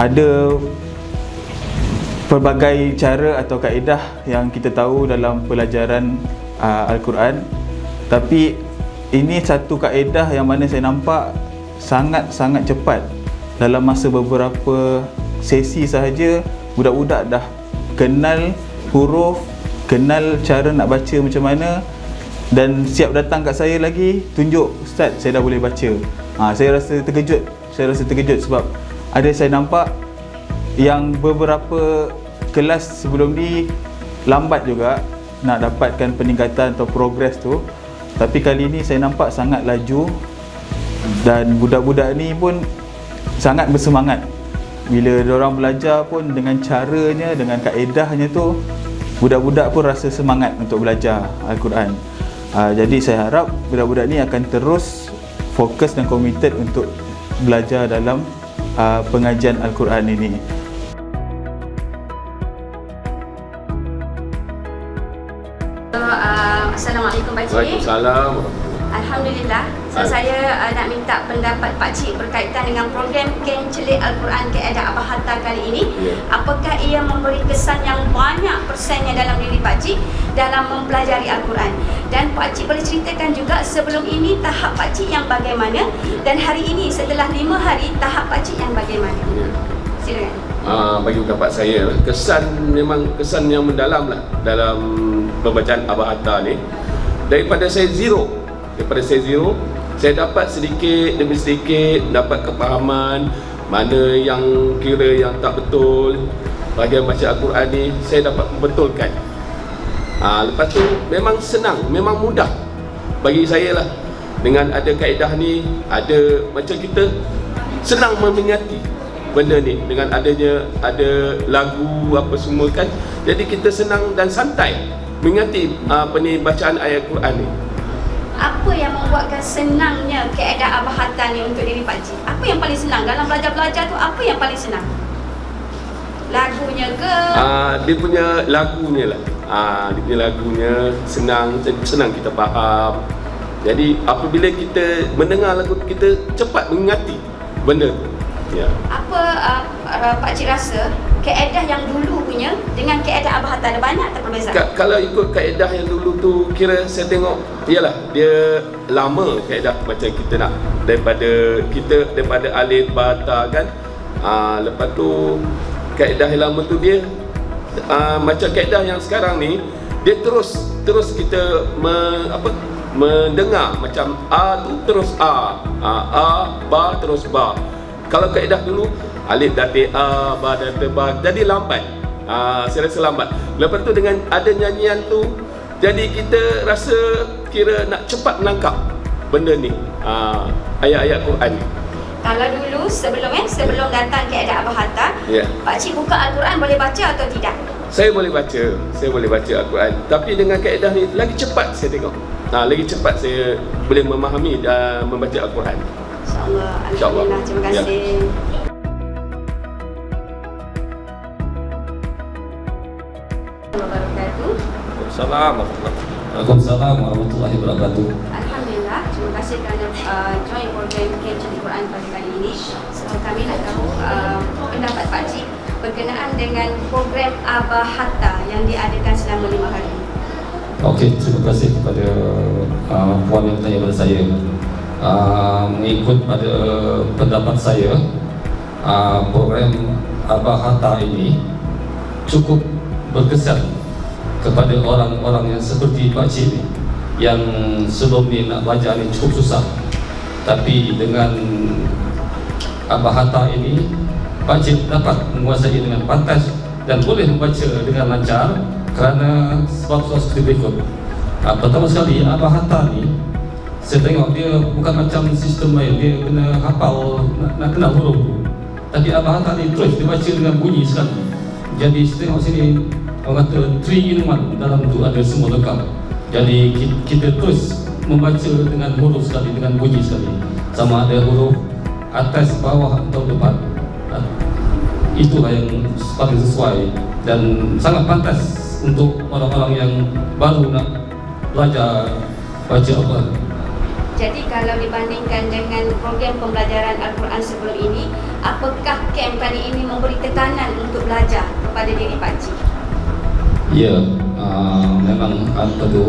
Ada pelbagai cara atau kaedah yang kita tahu dalam pelajaran Al-Quran, tapi ini satu kaedah yang mana saya nampak sangat-sangat cepat. Dalam masa beberapa sesi sahaja, budak-budak dah kenal huruf, kenal cara nak baca macam mana, dan siap datang kat saya lagi, tunjuk Ustaz, saya dah boleh baca. Saya rasa terkejut sebab ada saya nampak yang beberapa kelas sebelum ni lambat juga nak dapatkan peningkatan atau progres tu, tapi kali ni saya nampak sangat laju dan budak-budak ni pun sangat bersemangat. Bila diorang belajar pun dengan caranya, dengan kaedahnya tu, budak-budak pun rasa semangat untuk belajar Al-Quran. Jadi saya harap budak-budak ni akan terus fokus dan committed untuk belajar dalam pengajian Al-Quran ini. Assalamualaikum Pak Cik. Waalaikumsalam. Alhamdulillah. Saya nak minta pendapat Pak Cik berkaitan dengan program Ken Celik Al-Quran Kaedah Abah Hatta kali ini. Apakah ia memberi kesan yang banyak persennya dalam diri Pak Cik dalam mempelajari Al-Quran? Dan Pak Cik boleh ceritakan juga sebelum ini tahap Pak Cik yang bagaimana, dan hari ini setelah 5 hari tahap Pak Cik yang bagaimana? Silakan. Bagi pendapat saya, kesan yang mendalam lah dalam pembacaan Abah Hatta ni. Daripada saya zero, saya dapat sedikit demi sedikit dapat kepahaman mana yang kira yang tak betul bahagian baca Al-Quran ni, saya dapat membetulkan. Lepas tu memang senang, memang mudah bagi saya lah. Dengan ada kaedah ni, ada macam kita senang memingati benda ni, dengan ada lagu apa semua kan, jadi kita senang dan santai mengingati bacaan ayat Quran ni. Apa yang membuatkan senangnya kaedah Abah Hatta ni untuk diri Pak Cik? Apa yang paling senang dalam belajar tu? Apa yang paling senang? Lagunya ke? Dia punya lagunya lah. Dia punya lagunya senang kita faham. Jadi apabila kita mendengar lagu, kita cepat mengingati benda tu. Ya. Apa Pak Cik rasa kaedah yang dulu punya dengan kaedah Abah Hatta ada banyak tak perbezaan? Kalau ikut kaedah yang dulu tu, kira saya tengok ialah dia lama kaedah macam kita nak daripada alif ba ta kan. Lepas tu kaedah yang lama tu dia macam kaedah yang sekarang ni, dia terus kita mendengar macam a tu terus a ba terus ba. Kalau kaedah dulu alif dati a, ba dati ba, jadi lambat. Saya rasa lambat. Lepas tu dengan ada nyanyian tu, jadi kita rasa kira nak cepat menangkap benda ni, ayat-ayat Quran ni. Kalau dulu sebelum datang kaedah Abah Hatta, Pak Cik buka Al-Quran boleh baca atau tidak? Saya boleh baca Al-Quran. Tapi dengan kaedah ni lagi cepat saya tengok. Lagi cepat saya boleh memahami dan membaca Al-Quran. InsyaAllah. Alhamdulillah. Terima kasih. Waalaikumsalam warahmatullahi wabarakatuh. Alhamdulillah, terima kasih kerana join program Ken Celik Quran pada kali ini. Kami nak tahu pendapat Pak Cik berkenaan dengan program Abah Hatta yang diadakan selama 5 hari. Okey, terima kasih kepada puan yang bertanya kepada saya. Mengikut pada pendapat saya, program Abah Hatta ini cukup berkesan kepada orang-orang yang seperti Pak Cik ni, yang sebelum ni nak baca ni cukup susah. Tapi dengan Abah Hatta ini, Pak Cik dapat menguasai dengan pantas dan boleh membaca dengan lancar kerana sebab-sebab seperti berikut. Pertama sekali, Abah Hatta ni saya tengok dia bukan macam sistem lain, dia kena hafal, nak kenal huruf. Tapi Abah Hatta ni terus dia baca dengan bunyi sekali. Jadi saya tengok sini, orang kata 3 in 1, dalam tu ada semua lengkap. Jadi kita terus membaca dengan huruf sekali, dengan bunyi sekali. Sama ada huruf atas, bawah atau depan. Itulah yang paling sesuai dan sangat pantas untuk orang-orang yang baru nak belajar baca Al-Quran. Jadi kalau dibandingkan dengan program pembelajaran Al-Quran sebelum ini, apakah kem kali ini memberi tekanan untuk belajar kepada diri pakcik? Ya, memang apa tu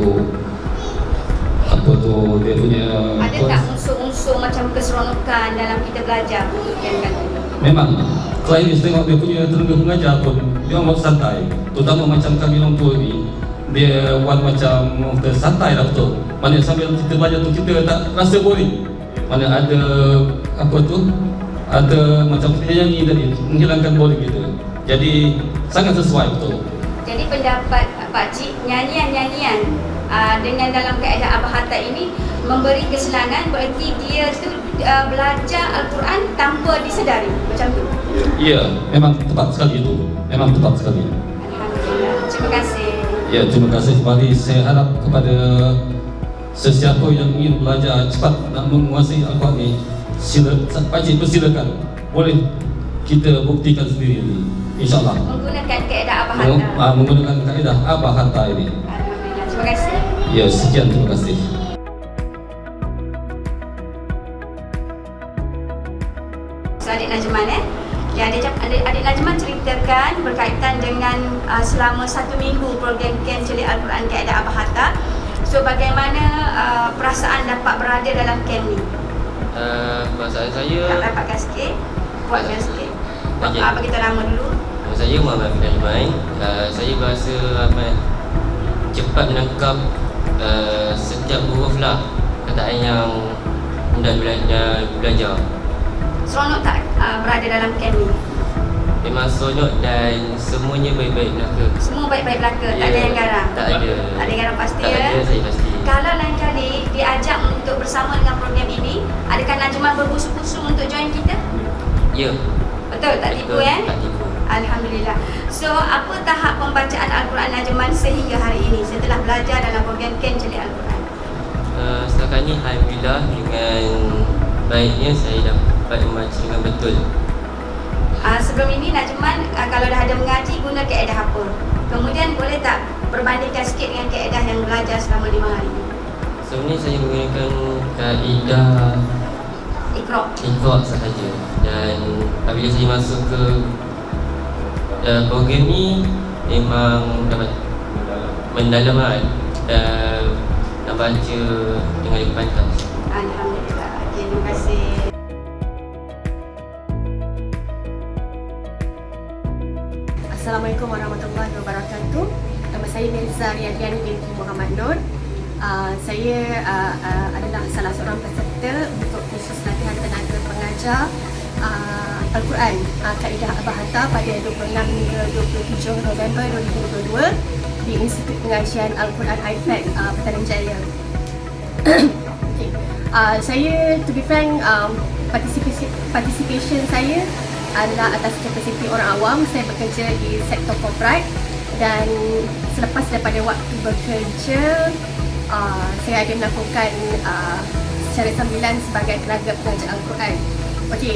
dia punya Ada tak unsur-unsur macam keseronokan dalam kita belajar untuk kem kali ini? memang klien ni tengok dia punya tenaga pengajar pun dia orang santai, terutama macam kami orang tua ni, dia buat macam santai lah betul. Mana sambil kita belajar tu kita tak rasa boring. Mana ada apa tu, ada macam kita nyanyi tadi, menghilangkan boring kita. Jadi sangat sesuai betul. Jadi pendapat pakcik, nyanyian-nyanyian dengan dalam kaedah Abah Hatta ini memberi kesenangan, berarti dia tu belajar Al-Quran tanpa disedari, macam tu. Ya, memang tepat sekali itu. Memang tepat sekali. Alhamdulillah. Terima kasih. Ya, terima kasih kembali. Saya harap kepada sesiapa yang ingin belajar cepat nak menguasai Al-Quran ni, pakcik persilakan. Boleh kita buktikan sendiri ni, insyaAllah. Menggunakan kaedah Abah Hatta. Menggunakan kaedah Abah Hatta ini. Alhamdulillah. Terima kasih. Ya, sekian, terima kasih. So, adik Najman ya, adik Najman ceritakan berkaitan dengan selama 1 minggu program Kem Celik Al-Quran Kaedah Abah Hatta. So, bagaimana perasaan dapat berada dalam Kem ni? Perasaan saya Tak rapatkan sikit, buatkan sikit. Okey. Bagi tahu nama dulu. Nama saya Muhammad Fidan Iman. Saya berasa amat cepat menangkap setiap huruf lah kataan yang hendak belajar. Seronok tak berada dalam Kem ni? Memang seronok dan semuanya baik-baik belaka. Semua baik-baik belaka, tak ada yang garang? Tak ada. Tak ada garang pasti Tak ya? ada, saya pasti. Kalau lain kali diajak untuk bersama dengan program ini, adakah Najman berbusu-busu untuk join kita? Ya. Betul, tak tipu Betul, ya? Tak tipu. Alhamdulillah. So, apa tahap pembacaan Al-Quran Najman sehingga hari ini setelah belajar dalam program Kem Celik Al-Quran? Setakat ni alhamdulillah dengan baiknya saya dapat membaca dengan betul. Sebelum ini Najman kalau dah ada mengaji guna kaedah apa? Kemudian boleh tak berbandingkan sikit dengan kaedah yang belajar selama 5 hari ini? Sebenarnya saya menggunakan kaedah Iqra sahaja. Dan apabila saya masuk ke program ni memang dapat mendalam dan nak baca dengan lebih pantas. Alhamdulillah. Okay, terima kasih. Assalamualaikum warahmatullahi wabarakatuh. Nama saya Mirza Riyadiani binti Muhammad Nur. Saya adalah salah seorang peserta untuk kursus latihan tenaga pengajar Al-Quran Kaedah Abah Hatta pada 26 hingga 27 November 2022 di Institut Pengajian Al-Quran iPad Petaling Jaya. Okay. Saya, to be frank, participation saya adalah atas kapasiti orang awam. Saya bekerja di sektor korporat dan selepas daripada waktu bekerja saya ada melakukan secara sambilan sebagai tenaga pengajar Al-Quran. Okey,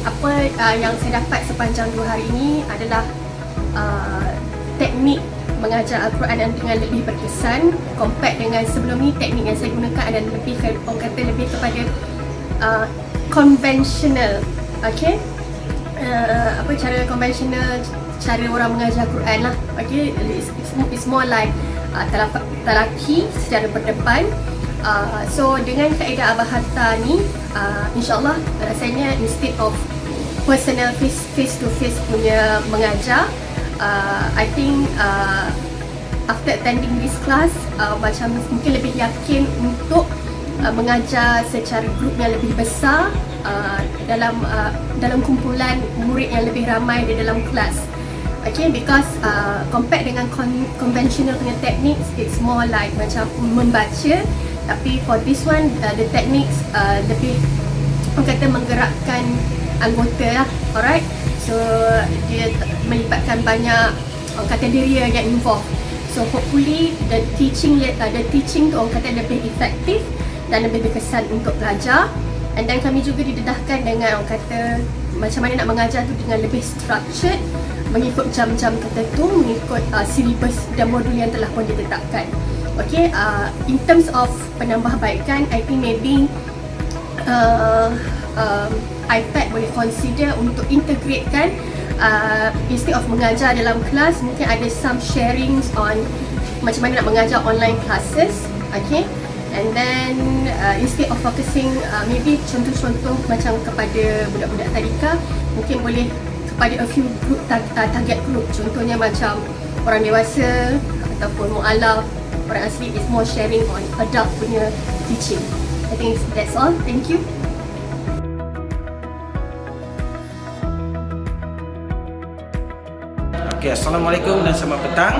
apa yang saya dapat sepanjang 2 hari ini adalah teknik mengajar Al-Quran dengan lebih berkesan compare dengan sebelum ni. Teknik yang saya gunakan adalah lebih kepada konvensional. Okey, cara konvensional, cara orang mengajar Quran lah. Okay, it's more like talaki secara berdepan. So dengan kaedah Abah Hatta ni, insyaAllah rasanya instead of personal face to face punya mengajar, I think after attending this class, macam mungkin lebih yakin untuk mengajar secara grup yang lebih besar, dalam kumpulan murid yang lebih ramai di dalam kelas. Okay, because compare dengan conventional punya techniques, it's more like macam membaca. Tapi for this one, the techniques lebih menggerakkan anggota lah. Alright, so dia melibatkan banyak diri yang involved. So hopefully the teaching tu lebih efektif dan lebih berkesan untuk pelajar. And then kami juga didedahkan dengan macam mana nak mengajar tu dengan lebih structured, mengikut jam-jam tertentu, mengikut silibus dan modul yang telah pun ditetapkan. Okay, in terms of penambahbaikan, I think maybe iPad boleh consider untuk integratekan instead of mengajar dalam kelas, mungkin ada some sharings on macam mana nak mengajar online classes, okay. And then instead of focusing maybe contoh-contoh macam kepada budak-budak tadika, mungkin boleh kepada a few group target group, contohnya macam orang dewasa ataupun mu'alaf, orang asli, is more sharing on adult punya teaching. I think that's all. Thank you. Okay, Assalamualaikum dan selamat petang.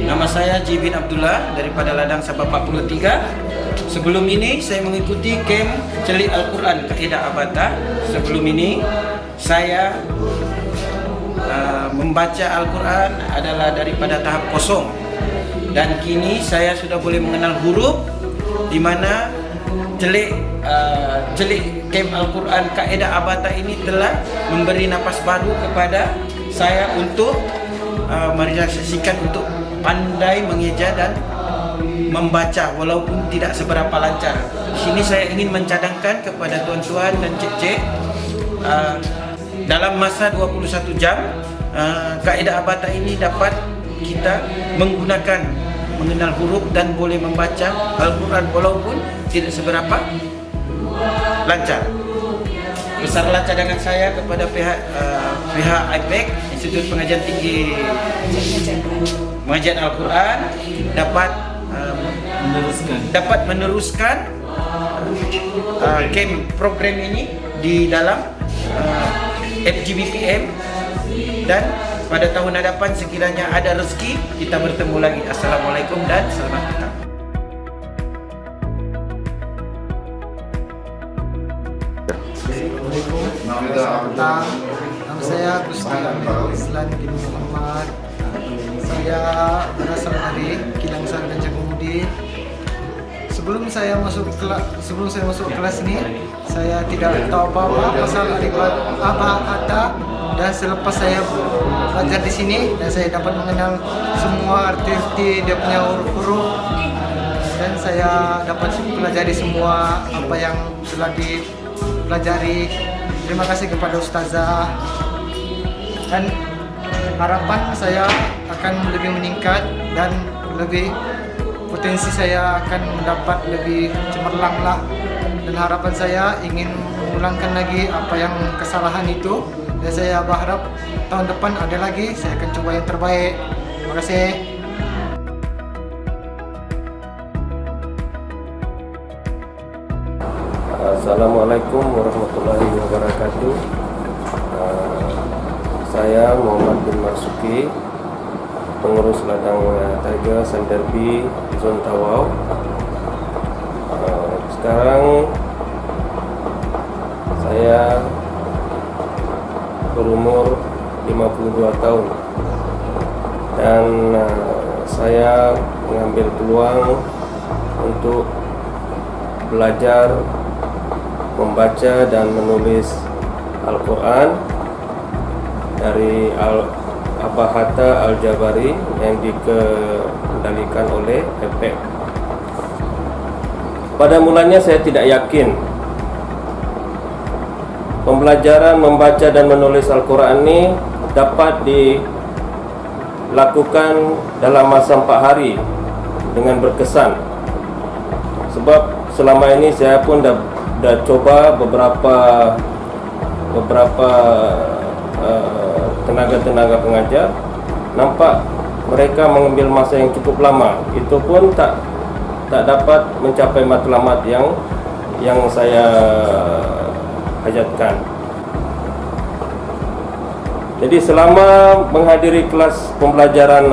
Nama saya J. bin Abdullah daripada Ladang Sabah 43. Sebelum ini saya mengikuti kem Celik Al-Quran Kaedah Abata. Sebelum ini saya membaca Al-Quran adalah daripada tahap kosong. Dan kini saya sudah boleh mengenal huruf, di mana Celik kem Al-Quran Kaedah Abata ini telah memberi napas baru kepada saya untuk merealisasikan untuk pandai mengeja dan membaca walaupun tidak seberapa lancar. Di sini saya ingin mencadangkan kepada tuan-tuan dan cik-cik, dalam masa 21 jam Kaedah Abata ini dapat kita menggunakan mengenal huruf dan boleh membaca Al-Quran walaupun tidak seberapa lancar. Besarlah cadangan saya kepada pihak IPEC, Institut Pengajian Tinggi Pengajian Al-Quran, dapat meneruskan kem program ini di dalam FGBPM, dan pada tahun hadapan sekiranya ada rezeki kita bertemu lagi. Assalamualaikum dan selamat datang. Nama saya Gusti Amir Islan bin Muhammad. Saya berasal dari Kilangsan dan Cangkumudi. Sebelum saya masuk kelas ini, saya tidak tahu apa-apa pasal Abah Hatta, dan selepas saya belajar di sini dan saya dapat mengenal semua arti-arti dia punya huruf-huruf, dan saya dapat pelajari semua apa yang telah dipelajari. Terima kasih kepada Ustazah, dan harapan saya akan lebih meningkat dan lebih potensi saya akan mendapat lebih cemerlang lah, dan harapan saya ingin mengulangkan lagi apa yang kesalahan itu, dan saya berharap tahun depan ada lagi, saya akan coba yang terbaik. Terima kasih. Assalamualaikum warahmatullahi wabarakatuh. Saya Muhammad bin Marsuki, pengurus Ladang Tiger Sanderbi Zon Tawau. Sekarang saya berumur 52 tahun dan saya mengambil peluang untuk belajar membaca dan menulis Al-Quran dari Abah Hatta Al-Jabari yang dikendalikan oleh IPEC. Pada mulanya saya tidak yakin pembelajaran membaca dan menulis Al-Quran ini dapat dilakukan dalam masa 4 hari dengan berkesan. Sebab selama ini saya pun dah coba beberapa tenaga-tenaga pengajar, nampak mereka mengambil masa yang cukup lama. Itu pun tak dapat mencapai matlamat yang saya hajatkan. Jadi selama menghadiri kelas pembelajaran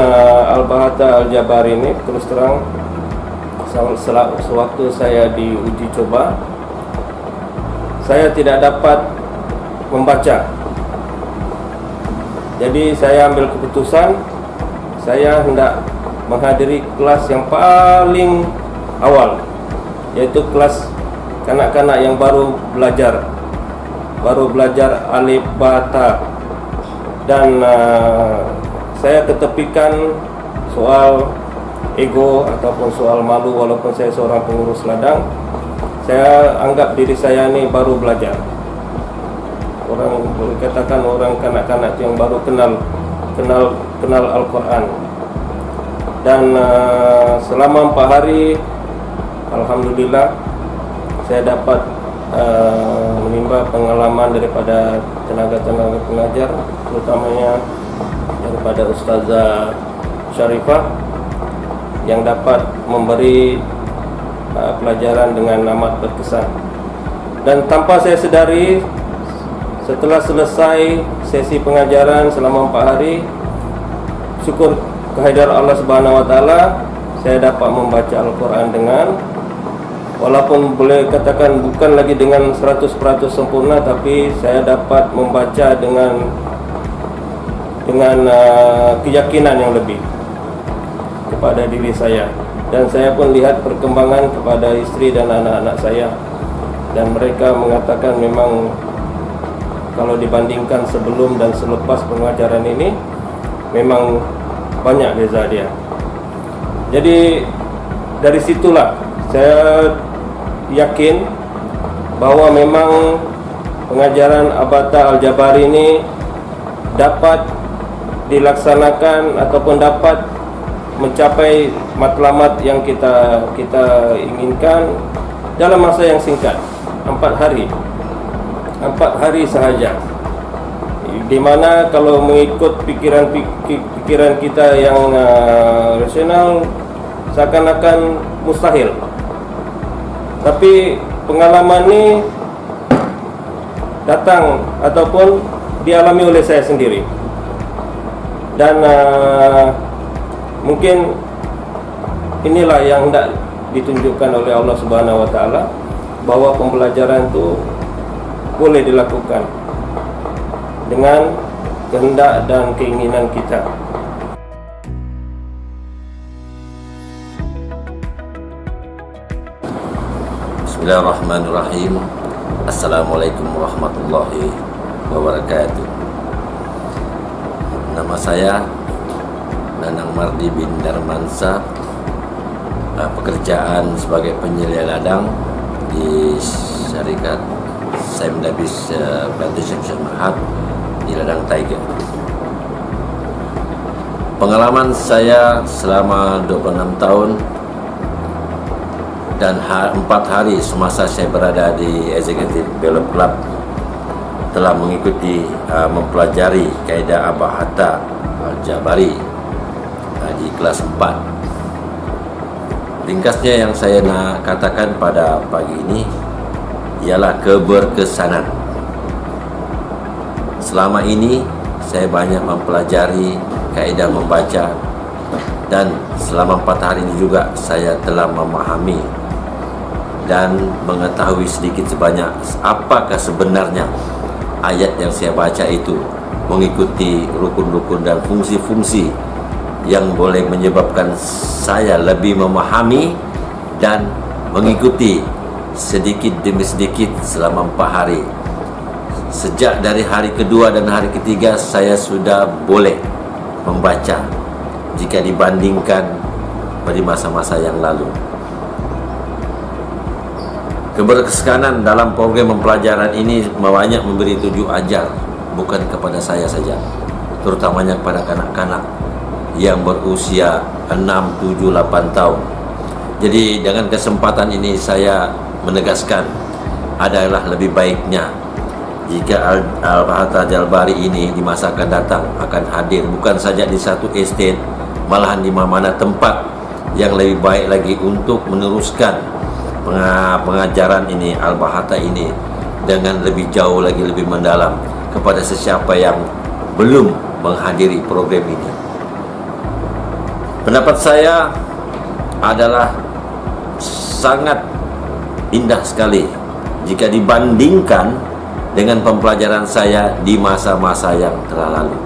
Abah Hatta Al-Jabari ini, terus terang sewaktu saya diuji coba, saya tidak dapat membaca. Jadi saya ambil keputusan, saya hendak menghadiri kelas yang paling awal, yaitu kelas kanak-kanak yang baru belajar alif ba ta. Dan saya ketepikan soal ego ataupun soal malu, walaupun saya seorang pengurus ladang. Saya anggap diri saya ini baru belajar. orang boleh katakan orang kanak-kanak yang baru kenal Al-Quran. Dan selama 4 hari alhamdulillah saya dapat menimba pengalaman daripada tenaga-tenaga pengajar, terutamanya daripada Ustazah Syarifah yang dapat memberi pelajaran dengan amat berkesan. Dan tanpa saya sedari, setelah selesai sesi pengajaran selama 4 hari, syukur kehadiran Allah Subhanahu wa taala, saya dapat membaca Al-Quran dengan, walaupun boleh katakan bukan lagi dengan 100% sempurna, tapi saya dapat membaca dengan keyakinan yang lebih kepada diri saya. Dan saya pun lihat perkembangan kepada istri dan anak-anak saya, dan mereka mengatakan memang kalau dibandingkan sebelum dan selepas pengajaran ini memang banyak beza dia. Jadi dari situlah saya yakin bahwa memang pengajaran Abata Al-Jabari ini dapat dilaksanakan ataupun dapat mencapai matlamat yang kita inginkan dalam masa yang singkat, 4 hari. 4 hari sahaja. Di mana kalau mengikut pikiran kita yang rasional seakan-akan mustahil. Tapi pengalaman ini datang ataupun dialami oleh saya sendiri. Dan mungkin inilah yang hendak ditunjukkan oleh Allah Subhanahu wa taala, bahwa pembelajaran itu boleh dilakukan dengan kehendak dan keinginan kita. Bismillahirrahmanirrahim. Assalamualaikum warahmatullahi wabarakatuh. Nama saya Nanang Mardi bin Darmansa, pekerjaan sebagai penyelia ladang di syarikat Saim Dabis Plantation Syamahat di Ladang Tiger. Pengalaman saya selama 26 tahun dan 4 hari semasa saya berada di Executive Belop Club telah mengikuti mempelajari kaidah Abata Al-Jabari di kelas 4. Ringkasnya yang saya nak katakan pada pagi ini ialah keberkesanan. Selama ini saya banyak mempelajari kaidah membaca, dan selama 4 hari ini juga saya telah memahami dan mengetahui sedikit sebanyak apakah sebenarnya ayat yang saya baca itu mengikuti rukun-rukun dan fungsi-fungsi yang boleh menyebabkan saya lebih memahami dan mengikuti sedikit demi sedikit selama 4 hari. Sejak dari hari kedua dan hari ketiga saya sudah boleh membaca jika dibandingkan pada masa-masa yang lalu. Keberkesanan dalam program pembelajaran ini banyak memberi tunjuk ajar, bukan kepada saya saja, terutamanya kepada kanak-kanak yang berusia 6, 7, 8 tahun. Jadi dengan kesempatan ini saya menegaskan adalah lebih baiknya jika Al-Bahata Al-Jabari ini di masa akan datang akan hadir bukan saja di satu estate, malahan di mana tempat yang lebih baik lagi untuk meneruskan pengajaran ini, Al-Bahata ini, dengan lebih jauh lagi, lebih mendalam kepada sesiapa yang belum menghadiri program ini. Pendapat saya adalah sangat indah sekali jika dibandingkan dengan pembelajaran saya di masa-masa yang telah lalu.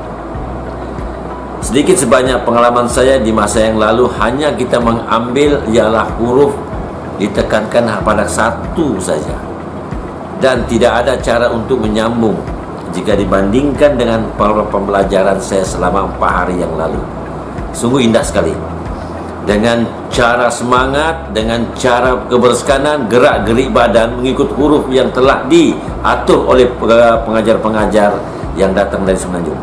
Sedikit sebanyak pengalaman saya di masa yang lalu hanya kita mengambil ialah huruf ditekankan pada satu saja, dan tidak ada cara untuk menyambung jika dibandingkan dengan pembelajaran saya selama 4 hari yang lalu. Sungguh indah sekali. dengan cara semangat, dengan cara keberskanan, gerak-gerik badan mengikut huruf yang telah diatur oleh pengajar-pengajar yang datang dari Semenanjung.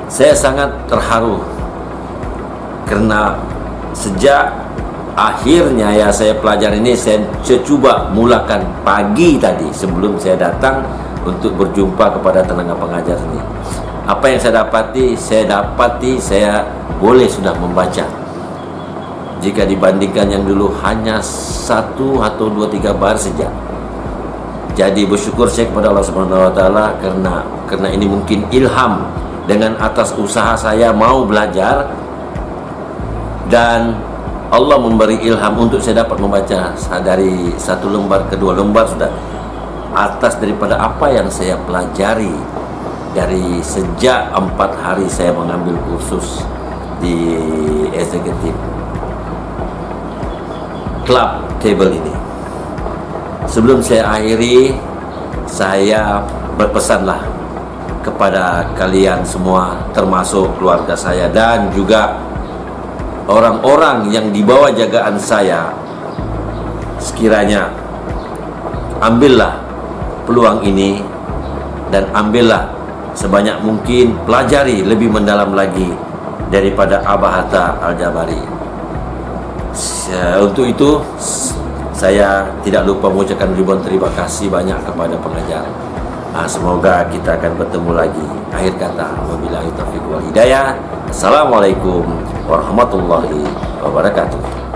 Saya sangat terharu kerana sejak akhirnya ya saya pelajari ini, saya cuba mulakan pagi tadi sebelum saya datang untuk berjumpa kepada tenaga pengajar ini. Apa yang saya dapati, saya boleh sudah membaca. Jika dibandingkan yang dulu hanya 1 atau 2, 3 baris saja. Jadi bersyukur saya kepada Allah Subhanahu Wa Taala karena ini mungkin ilham dengan atas usaha saya mau belajar, dan Allah memberi ilham untuk saya dapat membaca dari 1 lembar ke 2 lembar sudah, atas daripada apa yang saya pelajari dari sejak 4 hari saya mengambil kursus di eksekutif club table ini. Sebelum saya akhiri, saya berpesanlah kepada kalian semua, termasuk keluarga saya dan juga orang-orang yang di bawah jagaan saya, sekiranya ambillah peluang ini dan ambillah sebanyak mungkin, pelajari lebih mendalam lagi daripada Abah Hatta Al-Jabari. Untuk itu saya tidak lupa mengucapkan ribuan terima kasih banyak kepada pengajar. Semoga kita akan bertemu lagi. Akhir kata, wabillahi taufiq wal hidayah. Assalamualaikum warahmatullahi wabarakatuh.